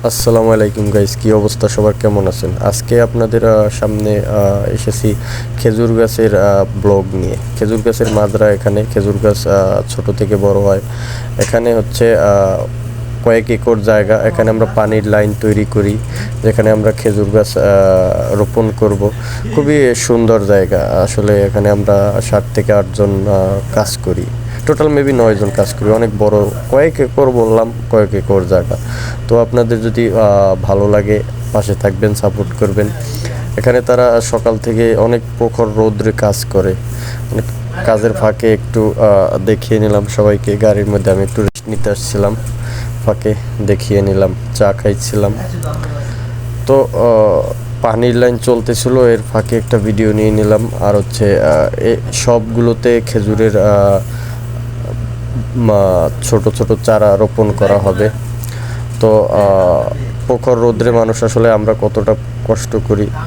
আসসালামু আলাইকুম গাইস, কি অবস্থা সবার, কেমন আছেন? আজকে আপনাদের সামনে এসেছি খেজুর গাছের ব্লগ নিয়ে। খেজুর গাছের মাজরা, এখানে খেজুর গাছ ছোট থেকে বড় হয়। এখানে হচ্ছে কয়েক একর জায়গা, এখানে আমরা পানির লাইন তৈরি করি, যেখানে আমরা খেজুর গাছ রোপণ করব। খুবই সুন্দর জায়গা আসলে। এখানে আমরা 7 থেকে 8 জন কাজ করি, টোটাল মেবি 9 জন কাজ করি। অনেক বড়, কয়েক একর বললাম, কয়েক একর জায়গা। তো আপনাদের যদি ভালো লাগে, পাশে থাকবেন, সাপোর্ট করবেন। এখানে তারা সকাল থেকে অনেক প্রখর রৌদ্রে কাজ করে। অনেক কাজের ফাঁকে একটু দেখিয়ে নিলাম সবাইকে। গাড়ির মধ্যে আমি একটু রেস্ট নিতে আসছিলাম, ফাঁকে দেখিয়ে নিলাম, চা খাইছিলাম। তো পানির লাইন চলতেছিল, এর ফাঁকে একটা ভিডিও নিয়ে নিলাম। আর হচ্ছে সবগুলোতে খেজুরের ছোট ছোট চারা রোপণ করা হবে। তো প্রখর রৌদ্রে মানুষ আসলে আমরা কতটা কষ্ট করি